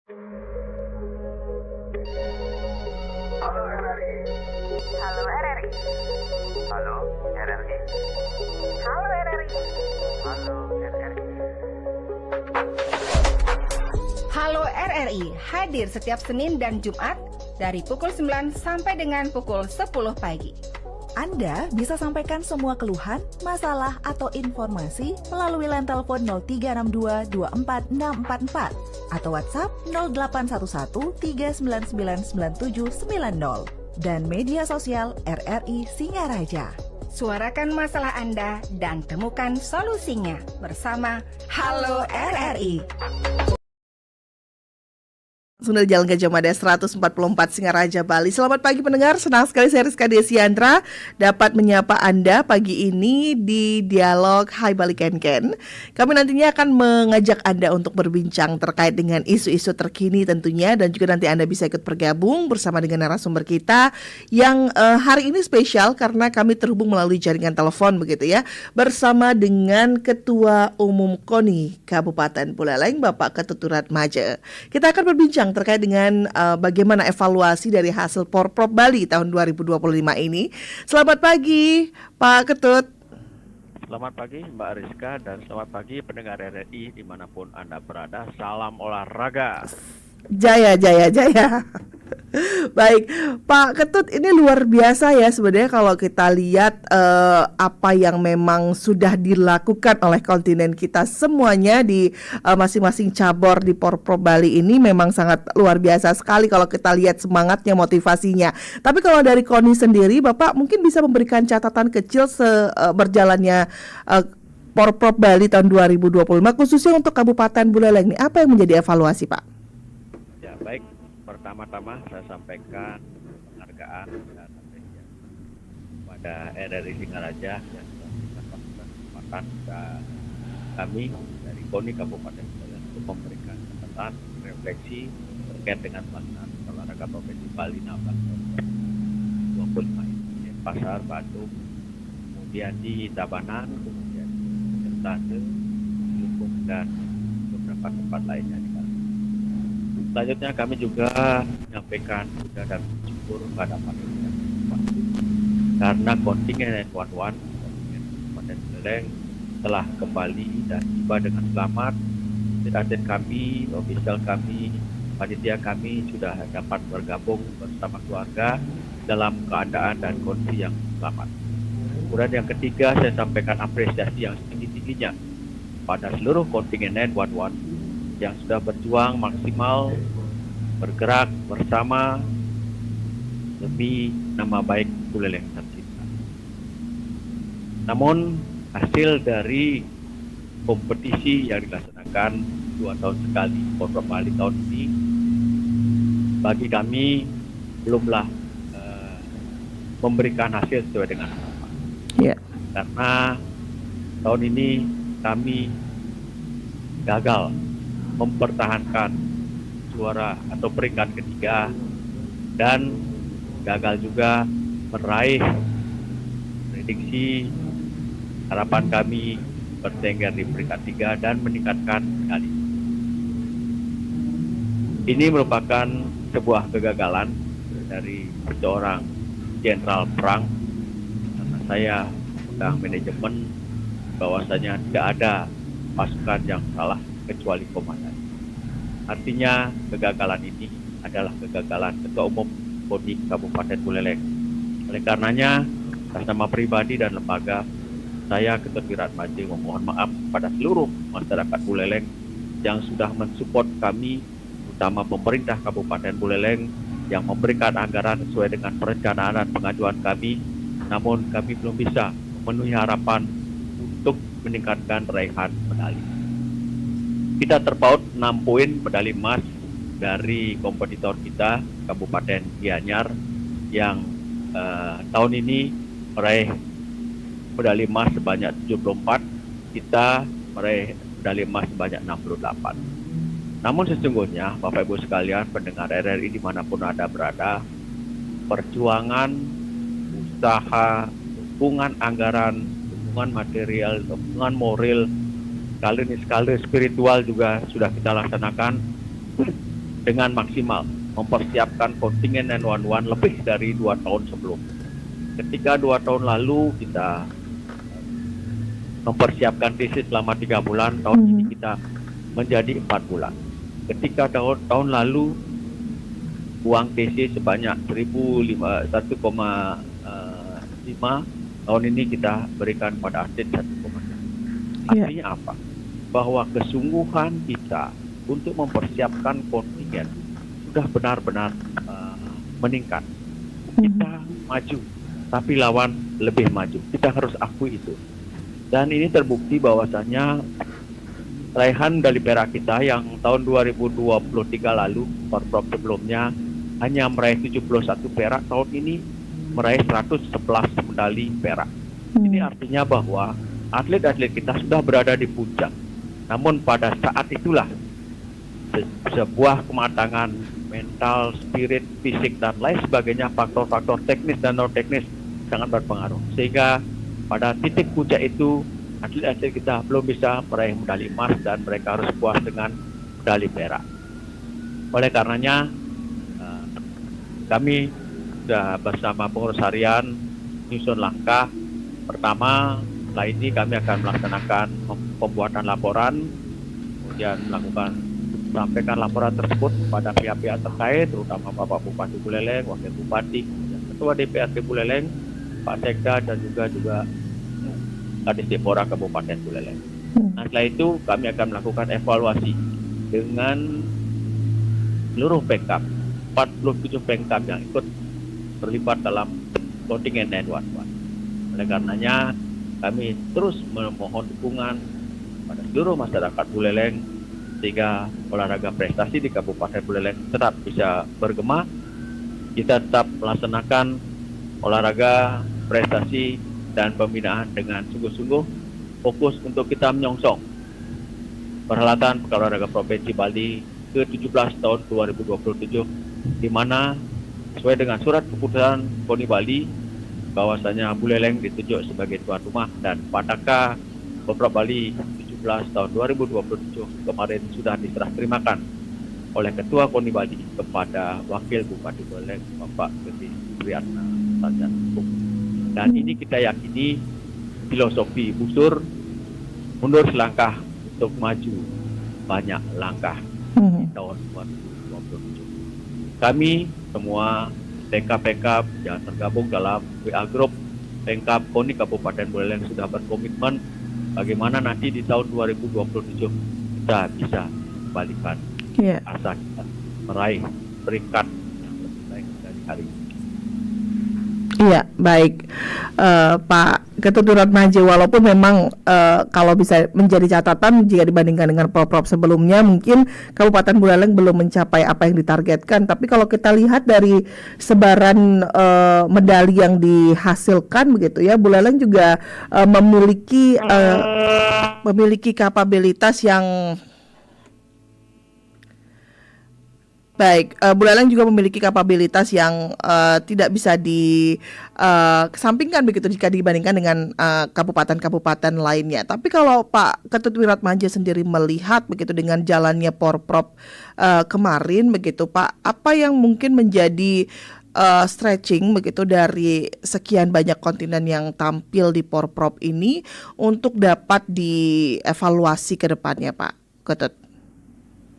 Halo RRI. Halo RRI. Halo RRI. Halo RRI. Halo RRI. Halo RRI hadir setiap Senin dan Jumat dari pukul 9 sampai dengan pukul 10 pagi. Anda bisa sampaikan semua keluhan, masalah, atau informasi melalui line telepon 0362 24644 atau WhatsApp 0811 3999790 dan media sosial RRI Singaraja. Suarakan masalah Anda dan temukan solusinya bersama Halo RRI. Sudah Jalan Gajah Mada 144 Singaraja, Bali. Selamat pagi pendengar, senang sekali saya Rizka Desiandra dapat menyapa Anda pagi ini di Dialog Hai Bali Ken Ken. Kami nantinya akan mengajak Anda untuk berbincang terkait dengan isu-isu terkini tentunya, dan juga nanti Anda bisa ikut bergabung bersama dengan narasumber kita yang hari ini spesial karena kami terhubung melalui jaringan telepon begitu ya, bersama dengan Ketua Umum KONI Kabupaten Buleleng, Bapak Ketut Ratmaja. Kita akan berbincang terkait dengan bagaimana evaluasi dari hasil Porprov Bali tahun 2025 ini. Selamat pagi Pak Ketut. Selamat pagi Mbak Rizka dan selamat pagi pendengar RRI dimanapun Anda berada. Salam olahraga. Jaya, jaya, jaya. Baik, Pak Ketut, ini luar biasa ya sebenarnya kalau kita lihat apa yang memang sudah dilakukan oleh kontinen kita semuanya di masing-masing cabur di Porprov Bali ini memang sangat luar biasa sekali kalau kita lihat semangatnya, motivasinya. Tapi kalau dari KONI sendiri, Bapak mungkin bisa memberikan catatan kecil berjalannya Porprov Bali tahun 2025 khususnya untuk Kabupaten Buleleng ini, apa yang menjadi evaluasi, Pak? Ya, baik. Pertama-tama saya sampaikan penghargaan dan apresiasi kepada RRI Singaraja yang telah memberikan kesempatan kami dari KONI Kabupaten Buleleng untuk memberikan catatan refleksi terkait dengan pelaksanaan olahraga provinsi Bali 16 ini di Pasar, Bandung, kemudian di Tabanan, kemudian di Sentase, Lubuk, dan beberapa tempat lainnya di Bali. Selanjutnya kami juga menyampaikan duka dan syukur pada panitia karena kontingen 911 kontingen Kabupaten Buleleng telah kembali dan tiba dengan selamat. Atlet kami, ofisial kami, panitia kami sudah dapat bergabung bersama keluarga dalam keadaan dan kondisi yang selamat. Kemudian yang ketiga, saya sampaikan apresiasi yang setinggi-tingginya pada seluruh kontingen 911 yang sudah berjuang maksimal, bergerak bersama demi nama baik Buleleng tercinta. Namun hasil dari kompetisi yang dilaksanakan 2 tahun sekali Porprov Bali tahun ini bagi kami belumlah memberikan hasil sesuai dengan harapan. Yeah. Karena tahun ini kami gagal mempertahankan juara atau peringkat ketiga dan gagal juga meraih prediksi harapan kami bertengger di peringkat 3 dan meningkatkan medali. Ini merupakan sebuah kegagalan dari seorang jenderal perang karena saya sedang manajemen bahwasanya tidak ada pasukan yang salah kecuali komandan. Artinya kegagalan ini adalah kegagalan Ketua Umum KONI Kabupaten Buleleng. Oleh karenanya, atas nama pribadi dan lembaga, saya Ketut Ratmaja memohon maaf pada seluruh masyarakat Buleleng yang sudah mensupport kami, utama pemerintah Kabupaten Buleleng yang memberikan anggaran sesuai dengan perencanaan dan pengajuan kami, namun kami belum bisa memenuhi harapan untuk meningkatkan raihan medali. Kita terpaut 6 poin medali emas dari kompetitor kita, Kabupaten Gianyar, yang tahun ini meraih medali emas sebanyak 74, kita meraih medali emas sebanyak 68. Namun sesungguhnya, Bapak Ibu sekalian, pendengar RRI dimanapun Anda berada, perjuangan, usaha, dukungan anggaran, dukungan material, dukungan moral, sekali spiritual juga sudah kita laksanakan dengan maksimal mempersiapkan kontingen 911 lebih dari 2 tahun sebelum. Ketika 2 tahun lalu kita mempersiapkan TC selama 3 bulan, tahun ini kita menjadi 4 bulan. Ketika tahun lalu uang TC sebanyak 1,5, tahun ini kita berikan pada atlet 1,5. Artinya apa? Bahwa kesungguhan kita untuk mempersiapkan kontingen sudah benar-benar meningkat. Kita maju, tapi lawan lebih maju. Kita harus akui itu. Dan ini terbukti bahwasannya raihan medali perak kita yang tahun 2023 lalu, Porprov sebelumnya hanya meraih 71 perak, tahun ini meraih 111 medali perak. Ini artinya bahwa atlet-atlet kita sudah berada di puncak. Namun pada saat itulah sebuah kematangan mental, spirit, fisik, dan lain sebagainya, faktor-faktor teknis dan non-teknis sangat berpengaruh. Sehingga pada titik puncak itu, atlet-atlet kita belum bisa meraih medali emas dan mereka harus puas dengan medali perak. Oleh karenanya, kami sudah bersama pengurus harian menyusun langkah. Pertama, setelah ini kami akan melaksanakan pembuatan laporan, kemudian sampaikan laporan tersebut kepada pihak-pihak terkait, terutama Bapak Bupati Buleleng, Wakil Bupati, Ketua DPRD Buleleng, Pak Sekda, dan juga Kadis Depora Kabupaten Buleleng. Nah, setelah itu kami akan melakukan evaluasi dengan seluruh Pemkab, 47 Pemkab yang ikut terlibat dalam kontingen 911. Oleh karenanya, kami terus memohon dukungan pada seluruh masyarakat Buleleng sehingga olahraga prestasi di Kabupaten Buleleng tetap bisa bergema. Kita tetap melaksanakan olahraga prestasi dan pembinaan dengan sungguh-sungguh, fokus untuk kita menyongsong perhelatan Pekan Olahraga Provinsi Bali ke-17 tahun 2027, di mana sesuai dengan surat keputusan KONI Bali bahwasanya Buleleng ditunjuk sebagai tuan rumah, dan Padaka Porprov Bali 17 tahun 2027 kemarin sudah diserah terimakan oleh Ketua KONI Bali kepada Wakil Bupati Buleleng, Bapak Gede Priyatna Sarjana Hukum. Dan ini kita yakini filosofi busur mundur selangkah untuk maju banyak langkah di tahun 2027. Kami semua Pemkab yang tergabung dalam WA Group Pemkab KONI Kabupaten Buleleng sudah berkomitmen bagaimana nanti di tahun 2027 kita bisa kembalikan asa kita meraih peringkat yang lebih baik dari hari ini. Iya, baik, Pak Ketut Wiratmadja, walaupun memang kalau bisa menjadi catatan jika dibandingkan dengan Porprov sebelumnya, mungkin Kabupaten Buleleng belum mencapai apa yang ditargetkan. Tapi kalau kita lihat dari sebaran medali yang dihasilkan begitu ya, Buleleng juga memiliki kapabilitas yang baik. Buleleng juga memiliki kapabilitas yang tidak bisa dikesampingkan begitu jika dibandingkan dengan kabupaten-kabupaten lainnya. Tapi kalau Pak Ketut Wiratmadja sendiri melihat begitu dengan jalannya Porprov kemarin begitu Pak, apa yang mungkin menjadi stretching begitu dari sekian banyak kontinen yang tampil di Porprov ini untuk dapat dievaluasi ke depannya, Pak Ketut?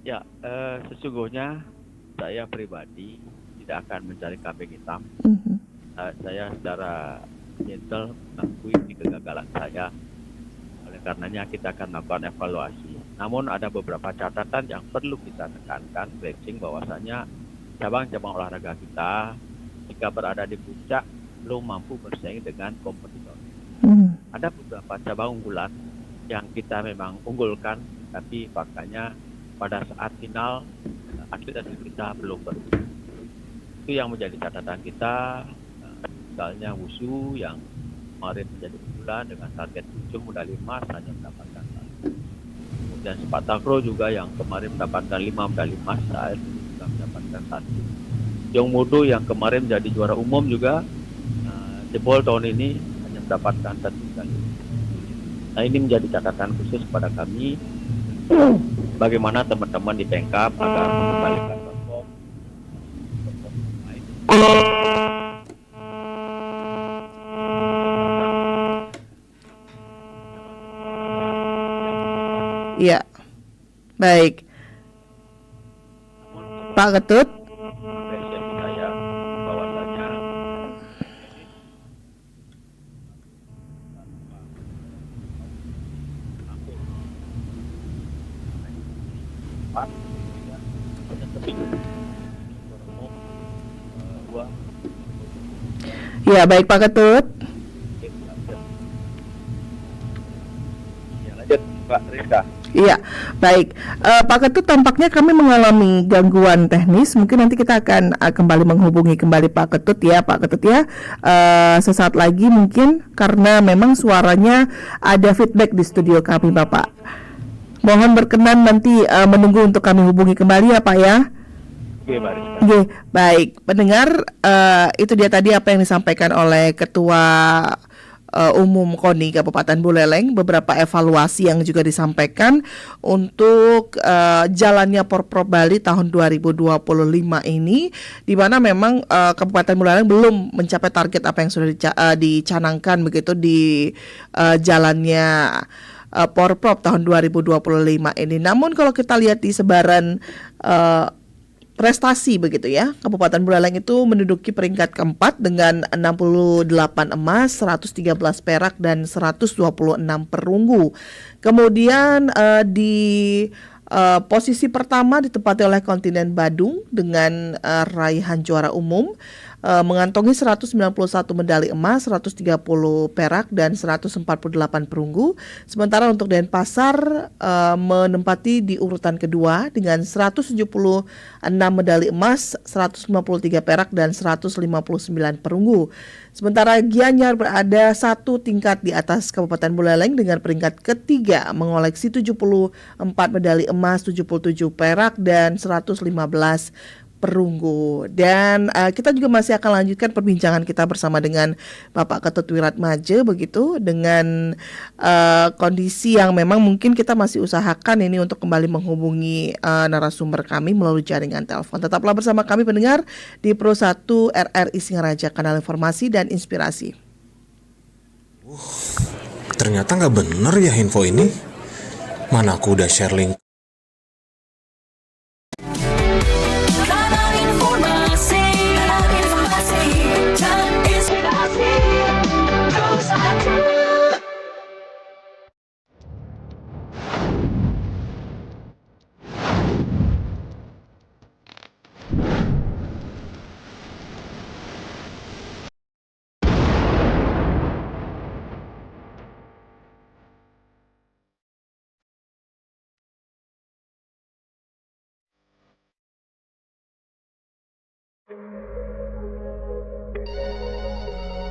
Ya, sesungguhnya saya pribadi tidak akan mencari kambing hitam. Saya secara gentle mengakui di kegagalan saya. Oleh karenanya kita akan melakukan evaluasi. Namun ada beberapa catatan yang perlu kita tekankan, stretching bahwasanya cabang-cabang olahraga kita jika berada di puncak belum mampu bersaing dengan kompetitor. Ada beberapa cabang unggulan yang kita memang unggulkan, tapi faktanya pada saat final atlet-atlet kita belum beruntung. Itu yang menjadi catatan kita. Misalnya Wushu yang kemarin menjadi unggulan dengan target 7 medali emas hanya mendapatkan 1. Kemudian sepak takraw juga yang kemarin mendapatkan 5 medali emas, saat ini juga mendapatkan 1. Jong Mudo yang kemarin menjadi juara umum juga jebol tahun ini hanya mendapatkan 1 medali. Nah, ini menjadi catatan khusus pada kami bagaimana teman-teman di Pemkab agar mengembalikan Iya, baik. Pak Ketut. apresiasi saya bahwasanya Ya, baik Pak Ketut. ya, lanjut Pak Rizka. Iya, baik. Pak Ketut, tampaknya kami mengalami gangguan teknis. Mungkin nanti kita akan kembali menghubungi kembali Pak Ketut ya, Pak Ketut ya. Sesaat lagi mungkin karena memang suaranya ada feedback di studio kami, Bapak. Mohon berkenan nanti menunggu untuk kami hubungi kembali ya, Pak ya. Oke, Pak Rizka. Oke, baik. Pendengar, itu dia tadi apa yang disampaikan oleh Ketua Umum KONI Kabupaten Buleleng, beberapa evaluasi yang juga disampaikan untuk jalannya Porprov Bali tahun 2025 ini, di mana memang Kabupaten Buleleng belum mencapai target apa yang sudah dicanangkan begitu di jalannya Porprov tahun 2025 ini. Namun kalau kita lihat di sebaran prestasi begitu ya, Kabupaten Buleleng itu menduduki peringkat keempat dengan 68 emas, 113 perak dan 126 perunggu. Kemudian di posisi pertama ditempati oleh kontingen Badung dengan raihan juara umum, mengantongi 191 medali emas, 130 perak dan 148 perunggu. Sementara untuk Denpasar menempati di urutan kedua dengan 176 medali emas, 153 perak dan 159 perunggu. Sementara Gianyar berada satu tingkat di atas Kabupaten Buleleng dengan peringkat ketiga mengoleksi 74 medali emas, 77 perak dan 115 perunggu. Dan kita juga masih akan lanjutkan perbincangan kita bersama dengan Bapak Ketut Wiratmaje begitu, dengan kondisi yang memang mungkin kita masih usahakan ini untuk kembali menghubungi narasumber kami melalui jaringan telepon. Tetaplah bersama kami pendengar di Pro 1 RRI Singaraja, kanal informasi dan inspirasi. Ternyata nggak bener ya info ini. Mana aku udah share link.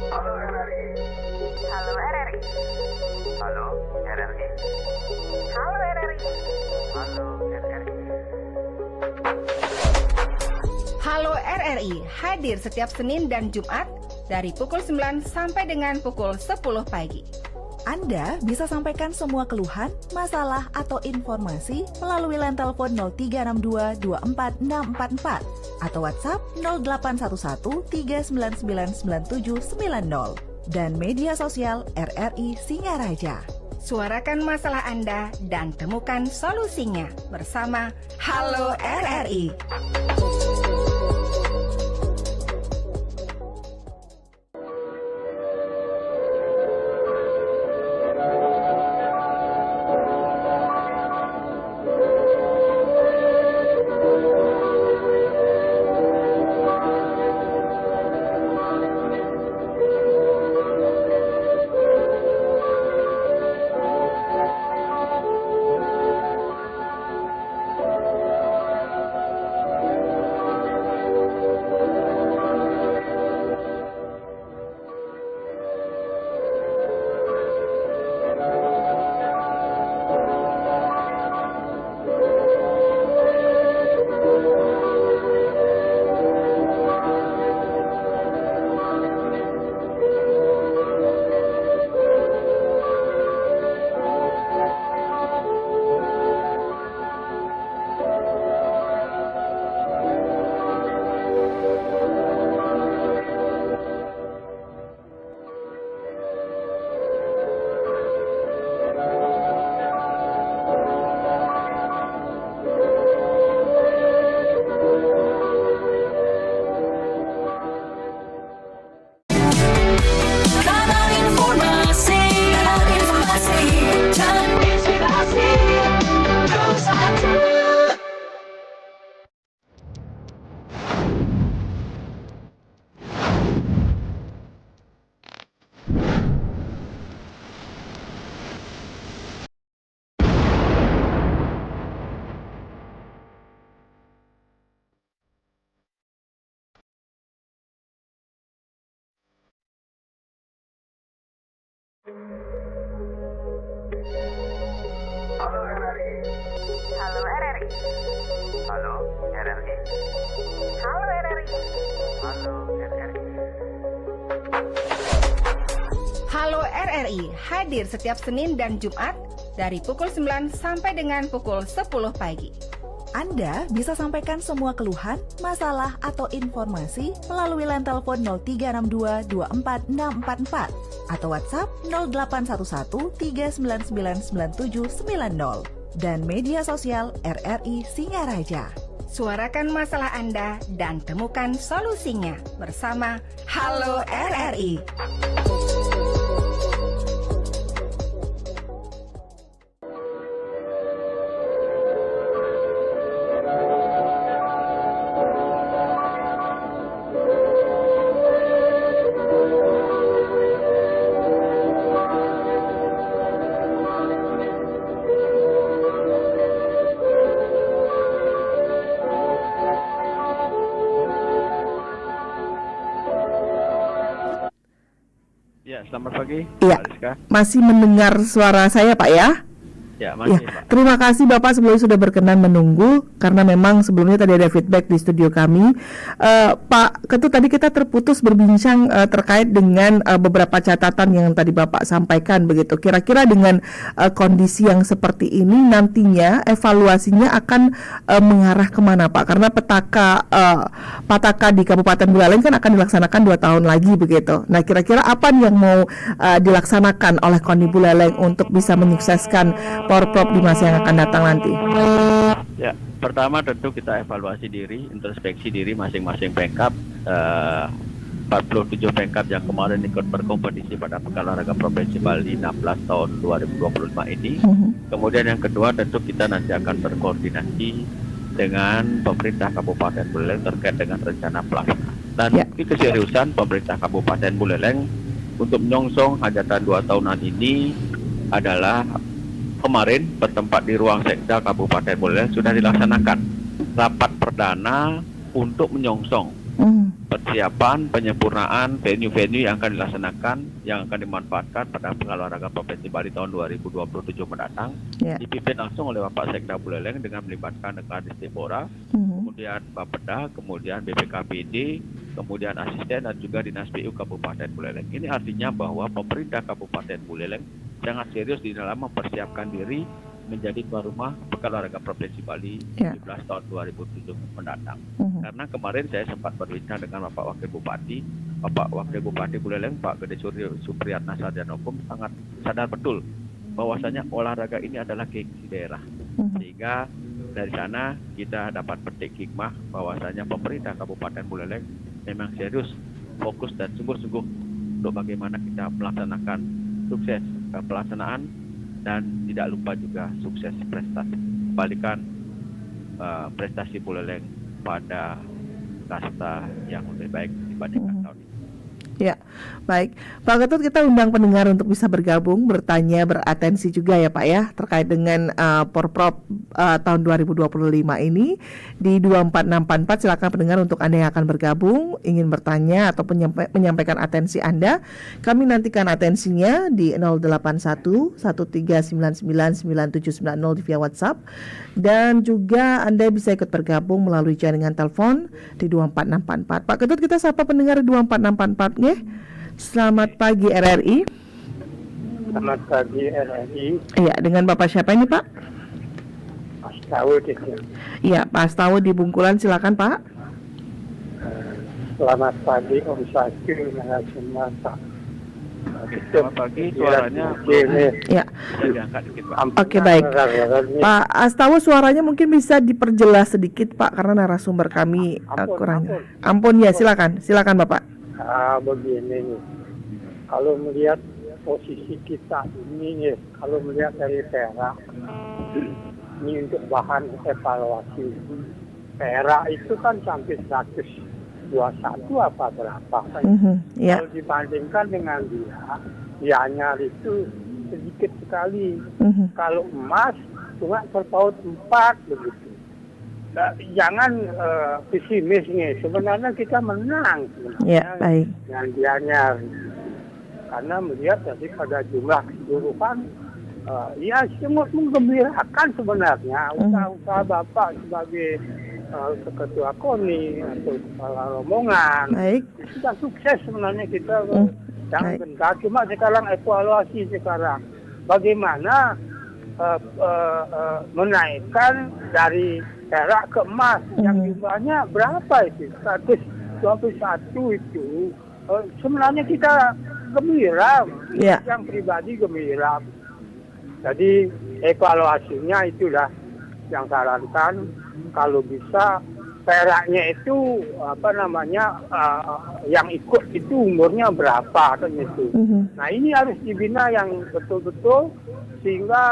Halo RRI. Halo RRI. Halo RRI. Halo RRI. Halo RRI. Halo RRI hadir setiap Senin dan Jumat dari pukul 9 sampai dengan pukul 10 pagi. Anda bisa sampaikan semua keluhan, masalah, atau informasi melalui line telepon 0362 24644 atau WhatsApp 0811 3999790 dan media sosial RRI Singaraja. Suarakan masalah Anda dan temukan solusinya bersama Halo RRI. Halo RRI. Halo RRI. Halo RRI. Halo RRI. Halo RRI. Halo RRI hadir setiap Senin dan Jumat dari pukul 9 sampai dengan pukul 10 pagi. Anda bisa sampaikan semua keluhan, masalah, atau informasi melalui line telepon 0362 24644 atau WhatsApp 0811 399 9790 dan media sosial RRI Singaraja. Suarakan masalah Anda dan temukan solusinya bersama Halo RRI. Ya, selamat pagi, Iya. Pak Rizka. Masih mendengar suara saya Pak ya? Ya, masih Ya, Pak. terima kasih Bapak sebelumnya sudah berkenan menunggu karena memang sebelumnya tadi ada feedback di studio kami. Pak Ketut, tadi kita terputus berbincang terkait dengan beberapa catatan yang tadi Bapak sampaikan begitu. Kira-kira dengan kondisi yang seperti ini nantinya evaluasinya akan mengarah kemana Pak? Karena Pataka di Kabupaten Buleleng kan akan dilaksanakan 2 tahun lagi begitu. Nah, kira-kira apa nih yang mau dilaksanakan oleh Kondi Buleleng untuk bisa menyukseskan Porprov di masa yang akan datang nanti? Ya, pertama tentu kita evaluasi diri, introspeksi diri masing-masing Pemkab. 47 Pemkab yang kemarin ikut berkompetisi pada Pekan Olahraga Provinsi Bali 16 tahun 2025 ini. Kemudian yang kedua tentu kita nanti akan berkoordinasi dengan pemerintah Kabupaten Buleleng terkait dengan rencana pelaksanaan. Dan Ya. bukti keseriusan pemerintah Kabupaten Buleleng untuk menyongsong hajatan 2 tahunan ini adalah kemarin bertempat di ruang Sekda Kabupaten Buleleng sudah dilaksanakan rapat perdana untuk menyongsong persiapan penyempurnaan venue-venue yang akan dilaksanakan, yang akan dimanfaatkan pada Pekan Olahraga Provinsi Bali tahun 2027 mendatang. Ya. Dipimpin langsung oleh Bapak Sekda Buleleng dengan melibatkan Dekra Distipora, kemudian Bapeda, kemudian BPKPD, kemudian asisten dan juga Dinas PU Kabupaten Buleleng. Ini artinya bahwa pemerintah Kabupaten Buleleng sangat serius di dalam mempersiapkan diri menjadi tuan rumah Pekan Olahraga Provinsi Bali Ya. 17 tahun 2007 mendatang. Karena kemarin saya sempat berbincang dengan Bapak Wakil Bupati Buleleng, Pak Gede Supriyatna Sarjanokum, sangat sadar betul bahwasanya olahraga ini adalah gengsi daerah. Sehingga dari sana kita dapat petik hikmah bahwasanya pemerintah Kabupaten Buleleng memang serius, fokus dan sungguh-sungguh untuk bagaimana kita melaksanakan sukses pelaksanaan dan tidak lupa juga sukses prestasi. Kembalikan prestasi Buleleng pada kasta yang lebih baik dibandingkan tahun ini. Ya, baik. Pak Ketut, kita undang pendengar untuk bisa bergabung, bertanya, beratensi juga ya Pak ya, terkait dengan Porprov tahun 2025 ini di 24644. Silakan pendengar untuk Anda yang akan bergabung, ingin bertanya atau menyampaikan atensi Anda. Kami nantikan atensinya di 081 1399 9790 via WhatsApp. Dan juga Anda bisa ikut bergabung melalui jaringan telepon di 24644. Pak Ketut, kita sapa pendengar di 24644 ya. Selamat pagi RRI. Selamat pagi RRI. Iya, dengan Bapak siapa ini Pak? Astawa itu. Iya, Pak Astawa di Bungkulan, silakan Pak. Selamat pagi Om Sakil narasumber Pak. Selamat pagi, suaranya Ya. bisa diangkat dikit Pak. Oke, baik. Pak Astawa, suaranya mungkin bisa diperjelas sedikit Pak karena narasumber kami kurang. Ampun ya, silakan Bapak. Begini nih, kalau melihat posisi kita ini, kalau melihat dari Perak, ini untuk bahan evaluasi. Perak itu kan sampai 121 apa berapa kan? Ya. Kalau dibandingkan dengan dianya itu sedikit sekali. Kalau emas cuma terpaut 4 begitu. Jangan pesimis nih. Sebenarnya kita menang Ya, baik. dengan dianya. Karena melihat tadi pada jumlah keseluruhan ya sangat menggembirakan sebenarnya usaha-usaha Bapak sebagai ketua KONI atau kepala rombongan. Baik. Sudah sukses sebenarnya kita yang Baik. bentar. Cuma sekarang evaluasi sekarang bagaimana menaikkan dari perak ke emas yang jumlahnya berapa itu 121 itu. Sebenarnya kita gembira, Ya. yang pribadi gembira. Jadi evaluasinya itulah yang sarankan kalau bisa peraknya itu yang ikut itu umurnya berapa kan itu. Nah ini harus dibina yang betul-betul sehingga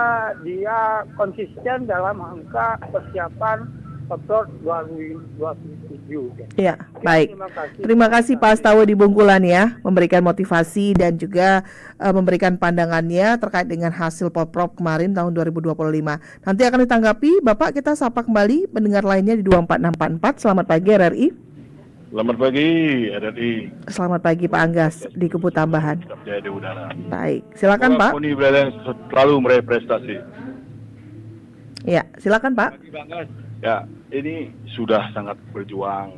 dia konsisten dalam angka persiapan Oktober 2027. Ya, baik. Terima kasih. Terima kasih Pak Astawa di Bungkulan ya, memberikan motivasi dan juga memberikan pandangannya terkait dengan hasil Poprov kemarin tahun 2025. Nanti akan ditanggapi, Bapak kita sapa kembali pendengar lainnya di 24644. Selamat pagi RRI. Selamat pagi RRI. Selamat pagi Pak Anggas di Kubu Tambahan. Jaya di udara. Baik, silakan Pak. KONI Blalang selalu meraih prestasi. Ya, silakan Pak. Ya, ini sudah sangat berjuang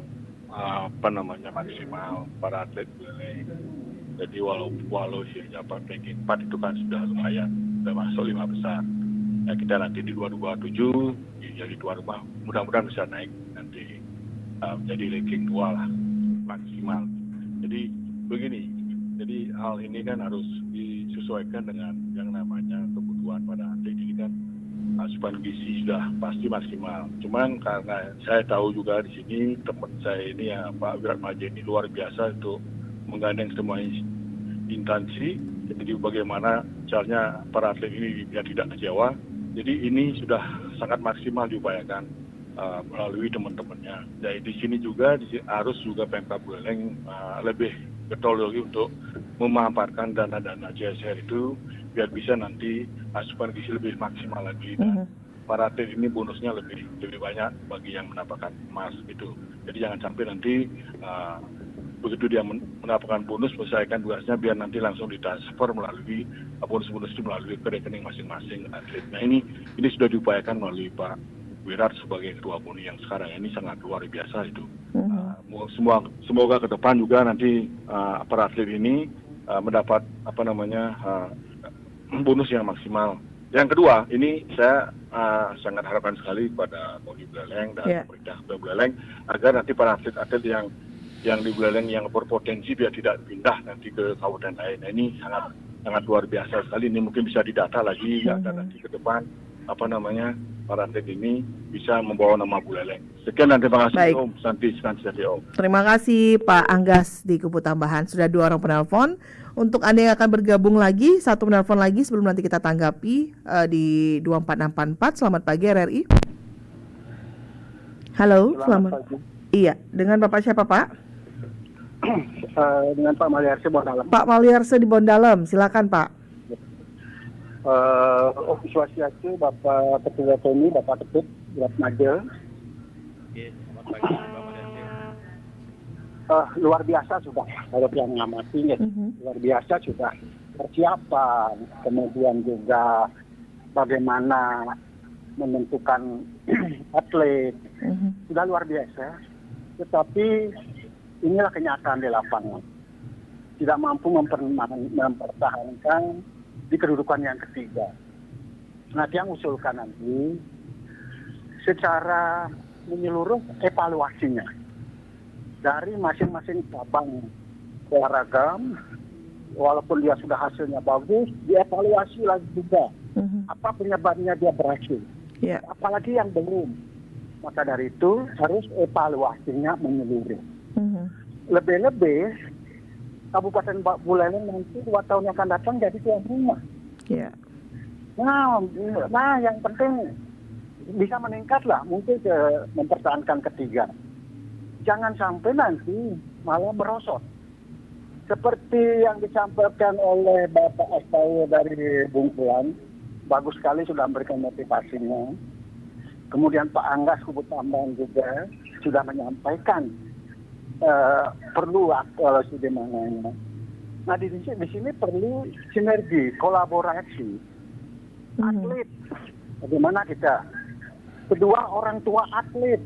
maksimal para atlet Blalang. Jadi walau dapat ranking 4 itu kan sudah lumayan, sudah masuk 5 besar. Ya, kita nanti di 2027 jadi tuan rumah, mudah-mudahan bisa naik nanti menjadi ranking 2 lah maksimal. Jadi begini, jadi hal ini kan harus disesuaikan dengan yang namanya kebutuhan pada atlet ini kan. Asupan gizi sudah pasti maksimal. Cuman karena saya tahu juga di sini teman saya ini ya Pak Wirat Majeni luar biasa untuk menggandeng semua instansi. Jadi bagaimana caranya para atlet ini biar tidak kecewa. Jadi ini sudah sangat maksimal diupayakan melalui teman-temannya. Jadi di sini juga harus juga Pemkab Buleleng lebih getol lagi untuk memanfaatkan dana-dana CSR itu biar bisa nanti asupan gizi lebih maksimal lagi. Dan para atlet ini bonusnya lebih banyak bagi yang mendapatkan emas itu. Jadi jangan sampai nanti begitu dia mendapatkan bonus menyelesaikan tugasnya biar nanti langsung ditransfer melalui bonus-bonus itu melalui ke rekening masing-masing atlet. Nah ini sudah diupayakan melalui Pak Wirat sebagai ketua KONI yang sekarang ini sangat luar biasa itu. Semoga ke depan juga nanti para atlet ini mendapat bonus yang maksimal. Yang kedua, ini saya sangat harapkan sekali kepada KONI Buleleng dan pemerintah Buleleng agar nanti para atlet-atlet yang di Buleleng yang berpotensi biar tidak pindah nanti ke kabupaten lain. Nah, ini sangat luar biasa sekali. Ini mungkin bisa didata lagi agar nanti ke depan para atlet ini bisa membawa nama Buleleng. Sekian dan terima kasih. Om Santi Om. Terima kasih Pak Anggas di Kubu Tambahan. Sudah 2 orang penelpon. Untuk Anda yang akan bergabung lagi, 1 penelpon lagi sebelum nanti kita tanggapi di 24644. Selamat pagi RRI. Halo, selamat pagi. Iya, dengan Bapak siapa Pak? Dengan Pak Maliarse Bondalem. Pak Maliarse di Bondalem, silakan Pak. Ofis Wasiacu Bapak Ketua KONI, Bapak Ketut, Wirat Majel. Selamat pagi Pak Maliarse. Luar biasa sudah kalau yang mengamati luar biasa sudah persiapan, kemudian juga bagaimana menentukan atlet sudah luar biasa. Tetapi inilah kenyataan di lapangan, tidak mampu mempertahankan di kedudukan yang ketiga. Nah, yang usulkan nanti secara menyeluruh evaluasinya dari masing-masing cabang olahraga, walaupun dia sudah hasilnya bagus, dievaluasi lagi juga apa penyebabnya dia berhasil, apalagi yang belum. Maka dari itu harus evaluasinya menyeluruh. Lebih-lebih Kabupaten Buleleng nanti 2 tahun yang akan datang jadi tuan rumah. Nah, yang penting bisa meningkatlah, mungkin mempertahankan ketiga. Jangan sampai nanti malah merosot. Seperti yang disampaikan oleh Bapak Astawa dari Bungkulan, bagus sekali sudah memberikan motivasinya. Kemudian Pak Anggas Kubu Tambahan juga sudah menyampaikan perlu aktualisasi di mananya. Nah di sini perlu sinergi, kolaborasi atlet. Bagaimana kita? Kedua, orang tua atlet.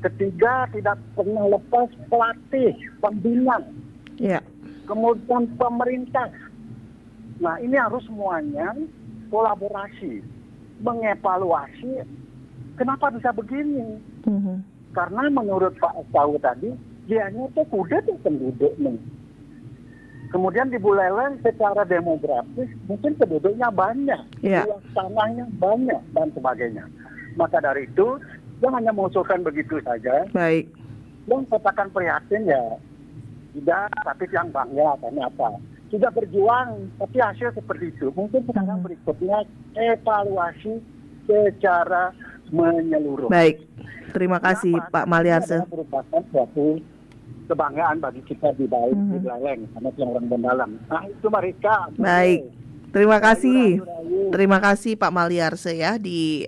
Ketiga, tidak pernah lepas pelatih, pembina. Ya. Kemudian pemerintah. Nah, ini harus semuanya kolaborasi, mengevaluasi kenapa bisa begini. Karena menurut Pak Tahu tadi, dianya tuh kuda tuh penduduk nih. Kemudian di Buleleng secara demografis mungkin penduduknya banyak, luas tanahnya banyak dan sebagainya. Maka dari itu, dia hanya mengusulkan begitu saja. Baik. Yang katakan prihatin ya, tidak, tapi yang bangga karena apa? Sudah berjuang, tapi hasil seperti itu. Mungkin sekarang berikutnya evaluasi secara menyeluruh. Baik, terima kasih Pak Maliarse. Ini merupakan suatu kebanggaan bagi kita di Buleleng, karena orang Bondalam. Nah itu mereka. Baik, terima kasih. Terima kasih Pak Maliarse ya di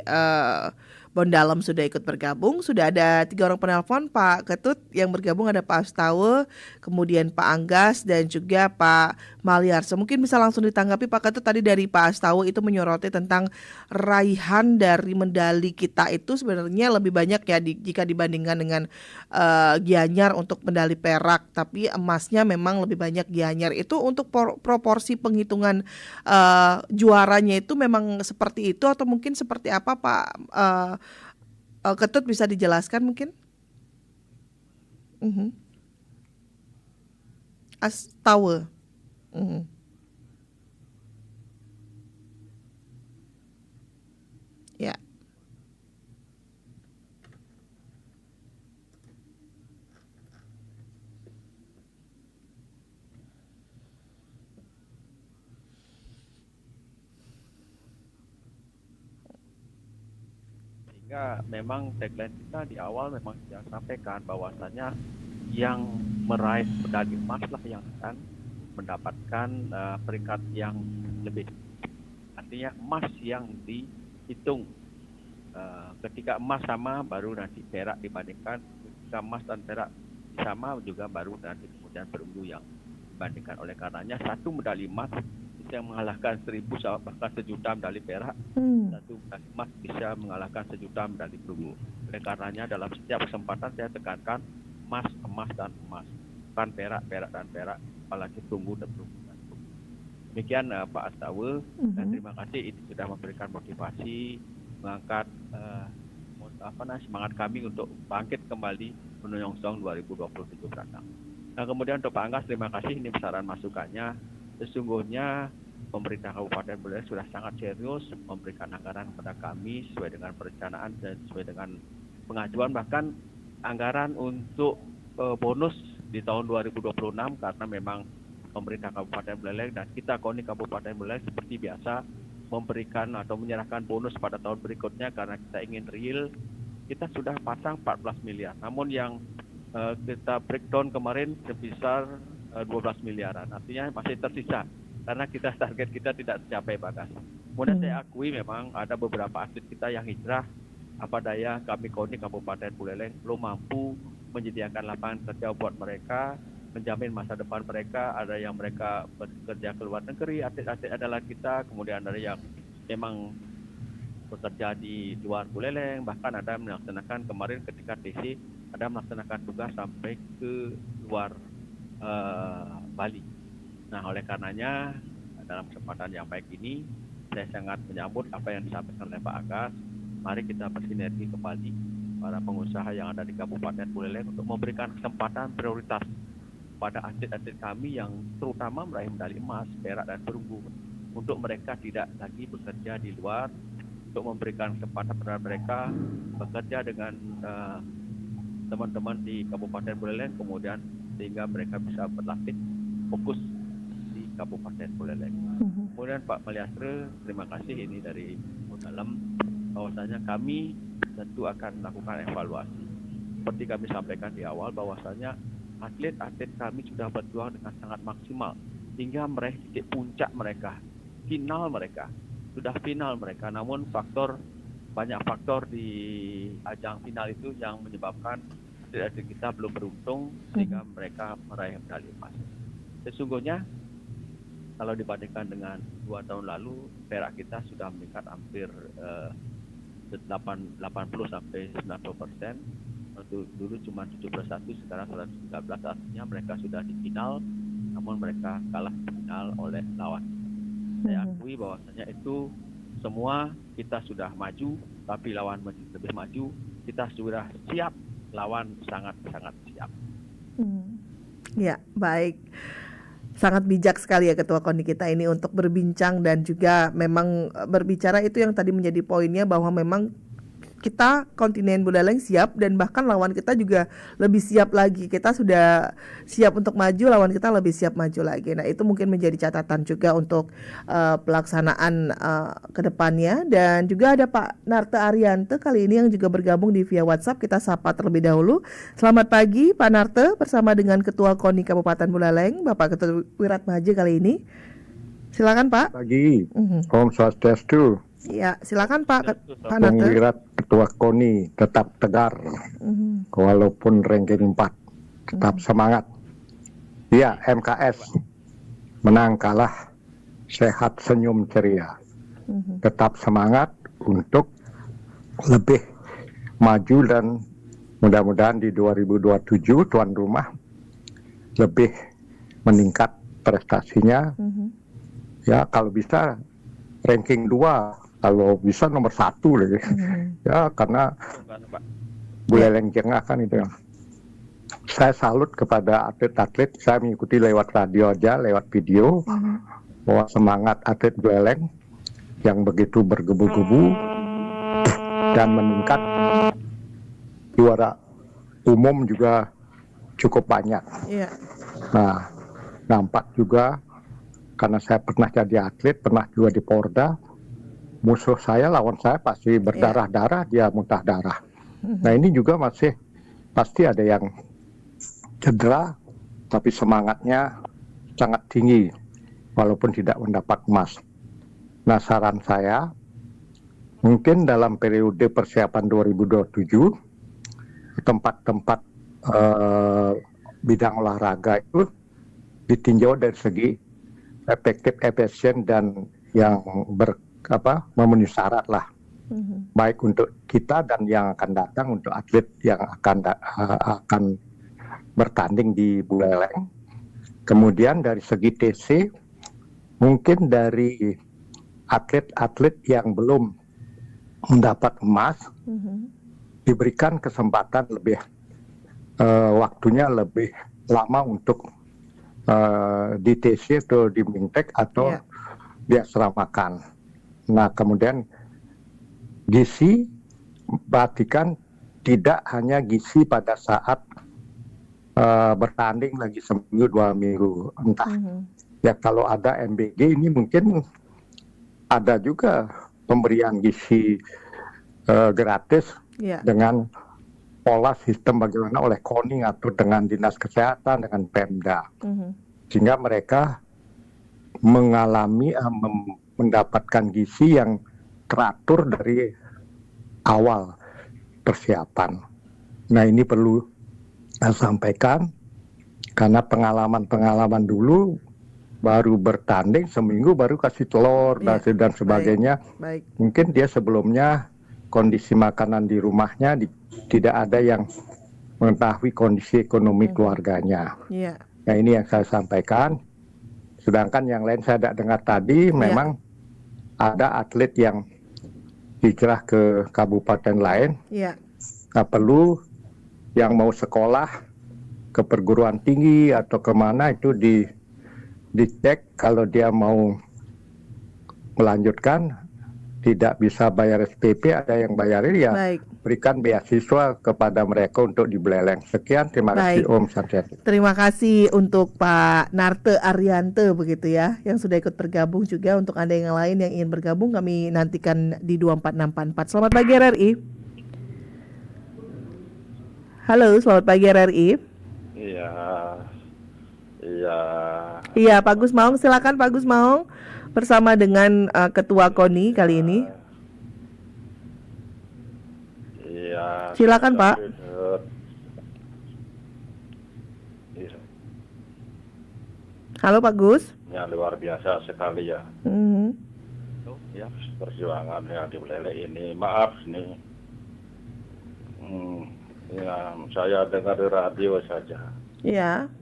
Bondalam sudah ikut bergabung. Sudah ada 3 orang penelpon, Pak Ketut yang bergabung, ada Pak Astawa, kemudian Pak Anggas dan juga Pak Maliarse. Mungkin bisa langsung ditanggapi Pak Ketut, tadi dari Pak Astawa itu menyoroti tentang raihan dari medali kita itu sebenarnya lebih banyak ya jika dibandingkan dengan Gianyar untuk medali perak, tapi emasnya memang lebih banyak Gianyar. Itu untuk proporsi penghitungan juaranya itu memang seperti itu atau mungkin seperti apa Pak Ketut, bisa dijelaskan mungkin? Astawa. Ya. Sehingga memang tagline kita di awal memang sudah sampaikan bahwasanya yang meraih medali emas lah yang akan mendapatkan peringkat yang lebih. Artinya emas yang dihitung. Ketika emas sama baru nanti perak dibandingkan. Ketika emas dan perak sama juga baru nanti kemudian perunggu yang dibandingkan. Oleh karenanya satu medali emas bisa mengalahkan 1.000 bahkan 1 juta medali perak. Satu medali emas bisa mengalahkan 1 juta medali perunggu. Oleh karenanya dalam setiap kesempatan saya tekankan emas, emas dan emas, bukan perak, perak dan perak, apalagi perunggu dan perunggu. Demikian Pak Astawa, dan terima kasih ini sudah memberikan motivasi, mengangkat semangat kami untuk bangkit kembali menyongsong 2027 mendatang. Nah kemudian untuk Pak Anggas, terima kasih ini besaran masukannya. Sesungguhnya pemerintah Kabupaten Buleleng sudah sangat serius memberikan anggaran kepada kami sesuai dengan perencanaan dan sesuai dengan pengajuan, bahkan anggaran untuk bonus di tahun 2026 karena memang pemerintah Kabupaten Buleleng dan kita KONI Kabupaten Buleleng seperti biasa memberikan atau menyerahkan bonus pada tahun berikutnya karena kita ingin real. Kita sudah pasang 14 miliar, namun yang kita breakdown kemarin sebesar 12 miliaran, artinya masih tersisa karena kita target kita tidak tercapai bagas. Kemudian saya akui memang ada beberapa atlet kita yang hijrah, apa daya kami KONI Kabupaten Buleleng belum mampu menyediakan lapangan kerja buat mereka, menjamin masa depan mereka. Ada yang mereka bekerja ke luar negeri, atlet-atlet adalah kita, kemudian ada yang memang bekerja di luar Buleleng, bahkan ada melaksanakan kemarin ketika TC ada melaksanakan tugas sampai ke luar Bali. Nah oleh karenanya dalam kesempatan yang baik ini saya sangat menyambut apa yang disampaikan oleh Pak Anggas. Mari kita bersinergi kembali para pengusaha yang ada di Kabupaten Buleleng untuk memberikan kesempatan prioritas pada atlet-atlet kami yang terutama meraih medali emas, perak dan perunggu, untuk mereka tidak lagi bekerja di luar, untuk memberikan kesempatan kepada mereka bekerja dengan teman-teman di Kabupaten Buleleng, kemudian sehingga mereka bisa berlatih fokus di Kabupaten Buleleng. Kemudian Pak Maliarse, terima kasih ini dari dalam bahwasanya kami tentu akan melakukan evaluasi. Seperti kami sampaikan di awal bahwasanya atlet-atlet kami sudah berjuang dengan sangat maksimal hingga meraih titik puncak mereka, final mereka, sudah final mereka. Namun banyak faktor di ajang final itu yang menyebabkan atlet kita belum beruntung sehingga mereka meraih medali emas. Sesungguhnya kalau dibandingkan dengan 2 tahun lalu, perak kita sudah meningkat hampir 80 sampai 90%. Dulu cuma 71, sekarang 113, artinya mereka sudah di final, namun mereka kalah di final oleh lawan. Saya akui bahwasanya itu semua kita sudah maju, tapi lawan lebih maju, kita sudah siap, lawan sangat-sangat siap. Ya, baik. Sangat bijak sekali ya Ketua KONI kita ini untuk berbincang dan juga memang berbicara itu yang tadi menjadi poinnya, bahwa memang kita kontingen Buleleng siap dan bahkan lawan kita juga lebih siap lagi. Kita sudah siap untuk maju, lawan kita lebih siap maju lagi. Nah, itu mungkin menjadi catatan juga untuk pelaksanaan ke depannya. Dan juga ada Pak Narte Ariante kali ini yang juga bergabung di via WhatsApp. Kita sapa terlebih dahulu. Selamat pagi Pak Narte bersama dengan Ketua KONI Kabupaten Buleleng, Bapak Ketut Wiratmaja kali ini. Silakan Pak. Pagi. Om Swastiastu. Ya, silakan Pak Bung Narte. Wirat, Ketua KONI, tetap tegar, walaupun ranking 4, tetap semangat. Ya, MKS, menang kalah, sehat senyum ceria. Tetap semangat untuk lebih maju dan mudah-mudahan di 2027 tuan rumah lebih meningkat prestasinya. Ya, kalau bisa ranking 2, kalau bisa nomor 1 lagi. Ya, karena Buleleng Jengah kan itu. Saya salut kepada atlet-atlet, saya mengikuti lewat radio aja, lewat video, bahwa semangat atlet Buleleng yang begitu bergebu-gebu dan meningkat. Juara umum juga cukup banyak. Nah, nampak juga karena saya pernah jadi atlet, pernah juga di Porda, musuh saya, lawan saya pasti berdarah-darah, dia muntah darah. Nah, ini juga masih pasti ada yang cedera, tapi semangatnya sangat tinggi, walaupun tidak mendapat emas. Nah, saran saya, mungkin dalam periode persiapan 2027, tempat-tempat bidang olahraga itu ditinjau dari segi efektif, efisien, dan yang memenuhi syarat lah, baik untuk kita dan yang akan datang, untuk atlet yang akan bertanding di Buleleng. Kemudian dari segi TC, mungkin dari atlet-atlet yang belum mendapat emas, diberikan kesempatan lebih, waktunya lebih lama untuk di TC atau di Mintek atau di asramakan. Nah, kemudian gizi, perhatikan tidak hanya gizi pada saat bertanding lagi seminggu 2 minggu, entah. Ya, kalau ada MBG ini mungkin ada juga pemberian gizi gratis dengan pola sistem bagaimana oleh KONI atau dengan Dinas Kesehatan, dengan Pemda. Sehingga mereka mengalami mendapatkan gizi yang teratur dari awal persiapan. Nah, ini perlu saya sampaikan karena pengalaman dulu baru bertanding seminggu baru kasih telur dan sebagainya. Baik. Mungkin dia sebelumnya kondisi makanan di rumahnya tidak ada yang mengetahui kondisi ekonomi keluarganya. Nah, ini yang saya sampaikan. Sedangkan yang lain saya tidak dengar tadi, memang ada atlet yang hijrah ke kabupaten lain. Nah, perlu yang mau sekolah ke perguruan tinggi atau kemana itu dicek. Kalau dia mau melanjutkan, tidak bisa bayar SPP, ada yang bayarin ya. Berikan beasiswa kepada mereka untuk di Buleleng. Sekian, terima kasih Om Swastiastu. Terima kasih untuk Pak Narte Ariante begitu ya, yang sudah ikut bergabung juga. Untuk Anda yang lain yang ingin bergabung, kami nantikan di 24644. Selamat pagi RRI. Halo, selamat pagi RRI. Iya, Pak Gus Maung, silakan Pak Gus Maung bersama dengan Ketua KONI kali ini. Silakan Pak. Halo Pak Gus. yang luar biasa sekali ya. Ya, perjuangan yang di Buleleng ini. Maaf nih, ya saya dengar di radio saja. Ya.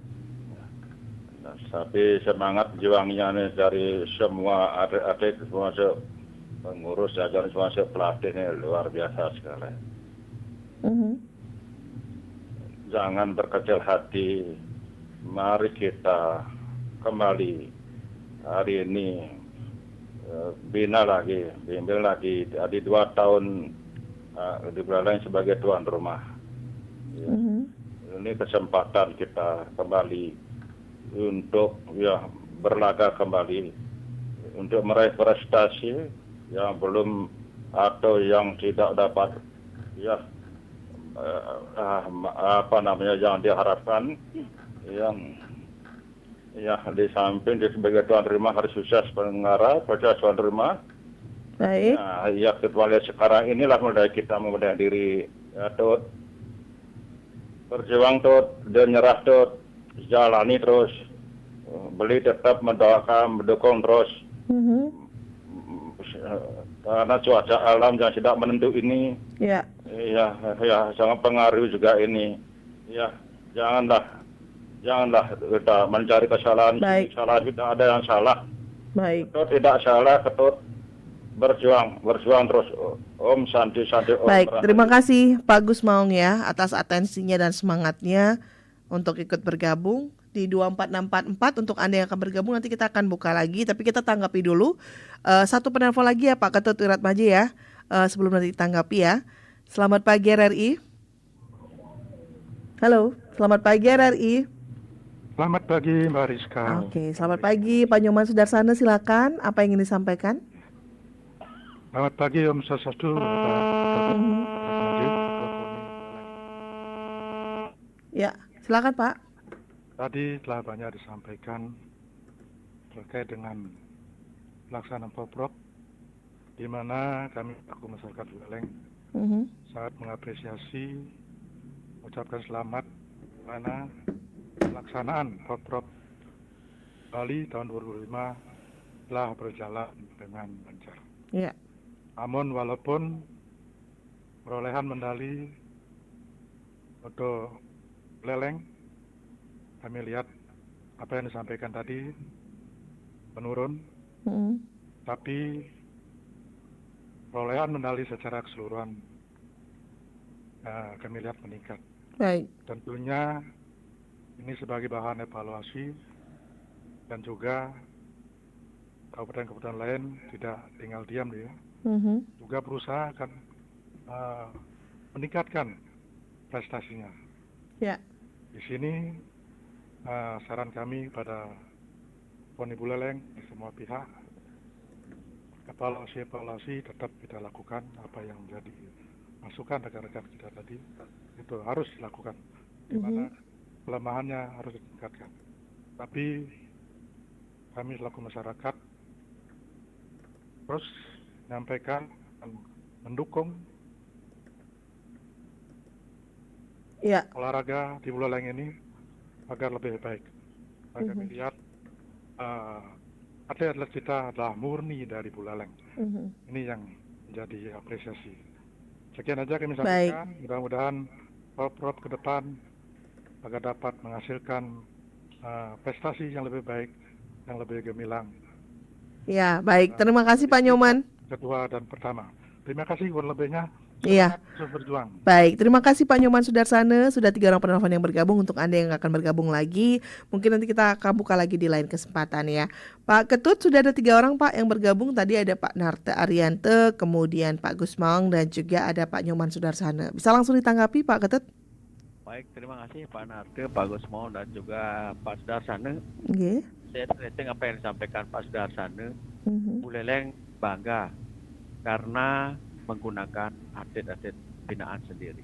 Nah, tapi semangat juangnya nih dari semua atlet termasuk pengurus dan termasuk pelatih ini luar biasa sekali. Jangan berkecil hati. Mari kita kembali hari ini bina lagi, bimbing lagi. Jadi 2 tahun di Buleleng sebagai tuan rumah. Ya. Ini kesempatan kita kembali untuk berlaga kembali untuk meraih prestasi yang belum atau yang tidak dapat yang diharapkan, yang di samping sebagai tuan rumah harus sukses pengarah pada tuan rumah. Baik. Nah, ya kita lihat sekarang inilah mulai kita membenahi diri, ya Tut. Berjuang Tut, dan nyerah Tut, jalani terus. Beli tetap mendoakan, mendukung terus. Karena cuaca alam yang tidak menentu ini, ya sangat pengaruh juga ini. Ya, janganlah kita mencari kesalahan. Salah tidak ada yang salah. Baik. Ketut tidak salah, Ketut berjuang terus. Om Santi Om. Baik, terima kasih Pak Gus Maung ya atas atensinya dan semangatnya untuk ikut bergabung di 24644. Untuk Anda yang akan bergabung nanti kita akan buka lagi, tapi kita tanggapi dulu satu penelpon lagi ya Pak Ketut Wiratmaja ya, sebelum nanti ditanggapi ya. Selamat pagi RRI. Halo, selamat pagi RRI. Selamat pagi Mbak Rizka. Oke, selamat pagi Pak Nyoman Sudarsana, silakan. Apa yang ingin disampaikan? Selamat pagi Om Swastiastu. Ya, silakan Pak. Tadi telah banyak disampaikan terkait dengan pelaksanaan Poprov, di mana kami selaku masyarakat Buleleng sangat mengapresiasi, mengucapkan selamat karena pelaksanaan Poprov Bali tahun 2005 telah berjalan dengan lancar. Ya. Namun walaupun perolehan medali untuk Buleleng, kami lihat apa yang disampaikan tadi menurun, tapi perolehan medali secara keseluruhan kami lihat meningkat. Baik. Tentunya ini sebagai bahan evaluasi dan juga kabupaten-kabupaten lain tidak tinggal diam ya. Juga berusaha akan meningkatkan prestasinya. Ya. Di sini saran kami pada PONI Buleleng di semua pihak, evaluasi tetap kita lakukan. Apa yang menjadi masukan rekan-rekan kita tadi itu harus dilakukan, di mana kelemahannya harus ditingkatkan. Tapi kami selaku masyarakat terus menyampaikan dan mendukung olahraga di Buleleng ini agar lebih baik. Kami lihat atlet-atlet kita adalah murni dari Buleleng. Ini yang menjadi apresiasi. Sekian aja kami sampaikan. Mudah-mudahan Poprov ke depan agar dapat menghasilkan prestasi yang lebih baik, yang lebih gemilang. Ya, baik. Terima kasih Pak Nyoman. Kedua dan pertama. Terima kasih kurang lebihnya. Iya. Berjuang. Baik, terima kasih Pak Nyoman Sudarsana. Sudah 3 orang penelpon yang bergabung. Untuk Anda yang akan bergabung lagi, mungkin nanti kita akan buka lagi di lain kesempatan ya. Pak Ketut, sudah ada 3 orang Pak yang bergabung. Tadi ada Pak Narte Ariante, kemudian Pak Gus Maung, dan juga ada Pak Nyoman Sudarsana. Bisa langsung ditanggapi Pak Ketut? Baik, terima kasih Pak Narte, Pak Gus Maung, dan juga Pak Sudarsana. Okay. Saya terkait apa yang disampaikan Pak Sudarsana. Buleleng bangga karena menggunakan atlet-atlet binaan sendiri.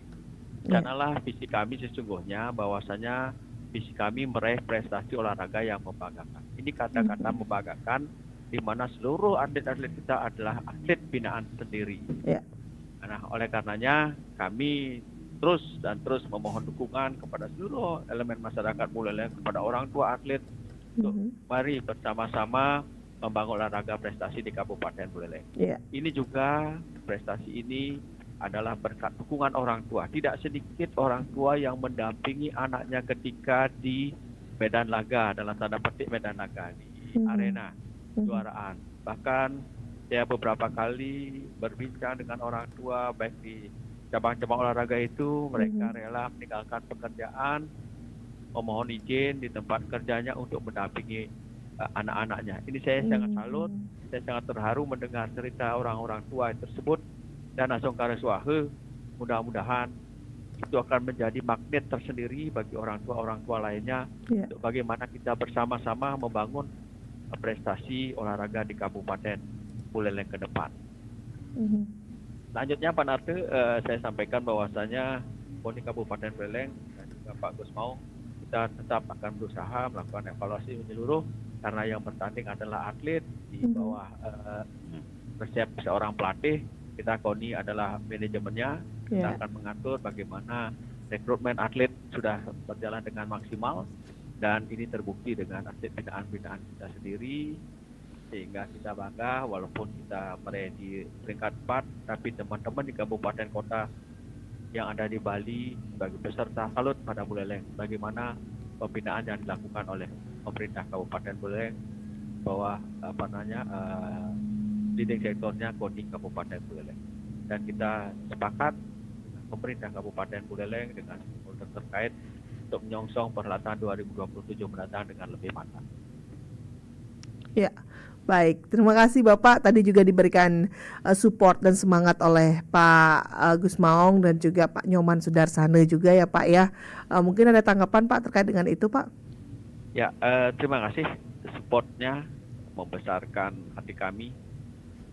Karena visi kami sesungguhnya bahwasanya visi kami meraih prestasi olahraga yang membanggakan. Ini kata-kata membanggakan di mana seluruh atlet-atlet kita adalah atlet binaan sendiri. Nah, oleh karenanya kami terus memohon dukungan kepada seluruh elemen masyarakat Buleleng, kepada orang tua atlet, untuk mari bersama-sama membangun olahraga prestasi di Kabupaten Buleleng. Ini juga prestasi ini adalah berkat dukungan orang tua. Tidak sedikit orang tua yang mendampingi anaknya ketika di medan laga, dalam tanda petik medan laga, di arena kejuaraan. Bahkan saya beberapa kali berbincang dengan orang tua baik di cabang-cabang olahraga itu, mereka rela meninggalkan pekerjaan, memohon izin di tempat kerjanya untuk mendampingi anak-anaknya. Ini saya sangat salut, saya sangat terharu mendengar cerita orang-orang tua tersebut, dan asongkara suahe, mudah-mudahan itu akan menjadi magnet tersendiri bagi orang tua lainnya untuk bagaimana kita bersama-sama membangun prestasi olahraga di Kabupaten Buleleng ke depan. Selanjutnya Pak Narte, saya sampaikan bahwasanya KONI Kabupaten Buleleng dan juga Pak Gusmaung, kita tetap akan berusaha melakukan evaluasi menyeluruh karena yang bertanding adalah atlet di bawah resep seorang pelatih. Kita KONI adalah manajemennya, kita akan mengatur bagaimana rekrutmen atlet sudah berjalan dengan maksimal, dan ini terbukti dengan atlet binaan-binaan kita sendiri, sehingga kita bangga walaupun kita meraih di peringkat 4, tapi teman-teman di kabupaten kota yang ada di Bali sebagai peserta salut pada Buleleng bagaimana pembinaan yang dilakukan oleh pemerintah Kabupaten Buleleng bahwa leading sektornya KONI Kabupaten Buleleng, dan kita sepakat pemerintah Kabupaten Buleleng dengan stakeholder terkait untuk menyongsong perhelatan 2027 mendatang dengan lebih matang. Ya, baik. Terima kasih Bapak. Tadi juga diberikan support dan semangat oleh Pak Gusmaung dan juga Pak Nyoman Sudarsana juga ya Pak ya. Mungkin ada tanggapan Pak terkait dengan itu Pak? Ya, terima kasih supportnya, membesarkan hati kami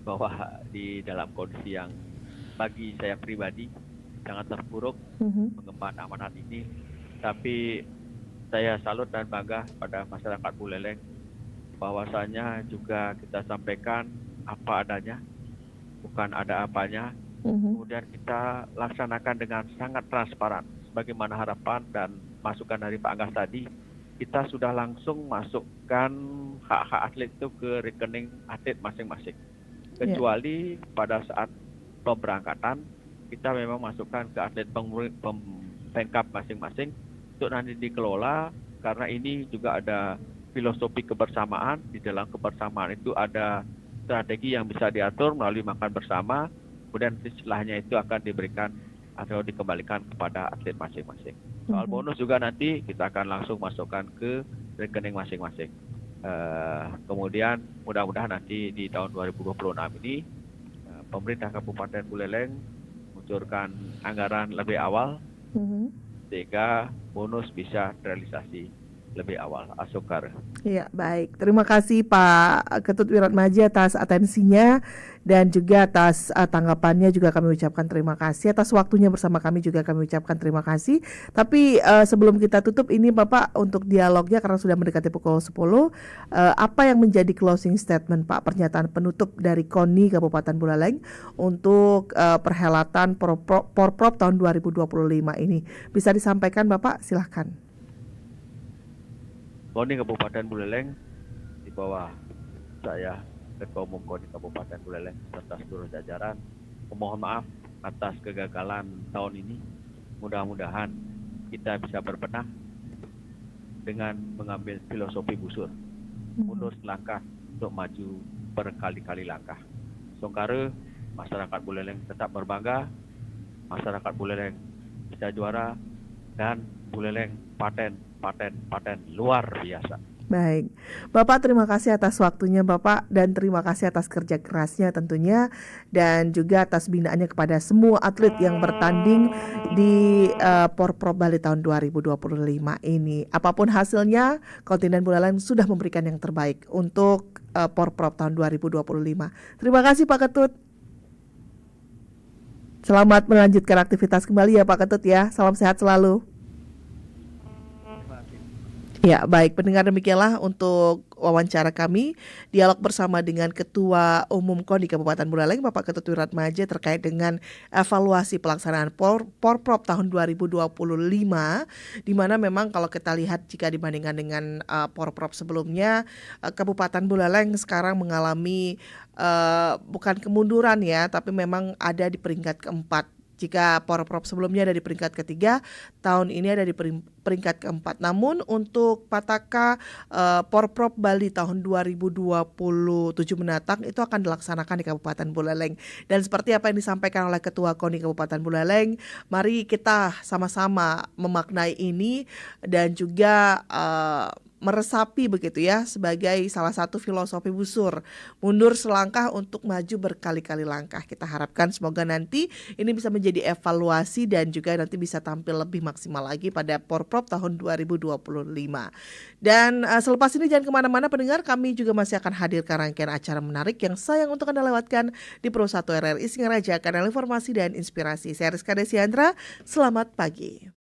bahwa di dalam kondisi yang bagi saya pribadi sangat terpuruk mengemban amanat ini, tapi saya salut dan bangga pada masyarakat Buleleng bahwasanya juga kita sampaikan apa adanya, bukan ada apanya, kemudian kita laksanakan dengan sangat transparan sebagaimana harapan dan masukan dari Pak Anggas tadi. Kita sudah langsung masukkan hak-hak atlet itu ke rekening atlet masing-masing. Kecuali pada saat pemberangkatan kita memang masukkan ke atlet pengkap masing-masing untuk nanti dikelola, karena ini juga ada filosofi kebersamaan. Di dalam kebersamaan itu ada strategi yang bisa diatur melalui makan bersama, kemudian setelahnya itu akan diberikan atau dikembalikan kepada atlet masing-masing. Soal bonus juga nanti kita akan langsung masukkan ke rekening masing-masing. Kemudian mudah-mudahan nanti di tahun 2026 ini pemerintah Kabupaten Buleleng mengucurkan anggaran lebih awal sehingga bonus bisa realisasi lebih awal. Asokar. Iya, baik. Terima kasih Pak Ketut Wiratmaji atas atensinya dan juga atas tanggapannya, juga kami ucapkan terima kasih. Atas waktunya bersama kami juga kami ucapkan terima kasih. Tapi sebelum kita tutup ini Bapak, untuk dialognya karena sudah mendekati pukul 10, apa yang menjadi closing statement Pak, pernyataan penutup dari KONI Kabupaten Buleleng untuk perhelatan Porprov tahun 2025 ini? Bisa disampaikan Bapak, silahkan. KONI Kabupaten Buleleng di bawah saya, Ketua Umum KONI Kabupaten Buleleng serta seluruh jajaran, memohon maaf atas kegagalan tahun ini. Mudah-mudahan kita bisa berbenah dengan mengambil filosofi busur, mundur selangkah untuk maju berkali-kali langkah. Songkare masyarakat Buleleng tetap berbangga, masyarakat Buleleng bisa juara, dan Buleleng paten luar biasa. Baik, Bapak terima kasih atas waktunya Bapak, dan terima kasih atas kerja kerasnya tentunya, dan juga atas binaannya kepada semua atlet yang bertanding di Porprov Bali tahun 2025 ini. Apapun hasilnya, kontingen Buleleng sudah memberikan yang terbaik untuk Porprov tahun 2025. Terima kasih Pak Ketut. Selamat melanjutkan aktivitas kembali ya Pak Ketut ya. Salam sehat selalu. Ya, baik pendengar, demikianlah untuk wawancara kami, dialog bersama dengan Ketua Umum KONI Kabupaten Buleleng, Bapak Ketut Wiratmaja, terkait dengan evaluasi pelaksanaan Porprov tahun 2025, di mana memang kalau kita lihat jika dibandingkan dengan Porprov sebelumnya, Kabupaten Buleleng sekarang mengalami bukan kemunduran ya, tapi memang ada di peringkat keempat. Jika Porprov sebelumnya ada di peringkat ketiga, tahun ini ada di peringkat keempat. Namun untuk Pataka Porprov Bali tahun 2027 mendatang itu akan dilaksanakan di Kabupaten Buleleng. Dan seperti apa yang disampaikan oleh Ketua KONI Kabupaten Buleleng, mari kita sama-sama memaknai ini dan juga meresapi begitu ya, sebagai salah satu filosofi busur, mundur selangkah untuk maju berkali-kali langkah. Kita harapkan semoga nanti ini bisa menjadi evaluasi dan juga nanti bisa tampil lebih maksimal lagi pada Porprov tahun 2025. Dan selepas ini jangan kemana-mana pendengar, kami juga masih akan hadirkan rangkaian acara menarik yang sayang untuk Anda lewatkan di Pro 1 RRI Singaraja, kanal informasi dan inspirasi. Saya Rizka Desiandra, selamat pagi.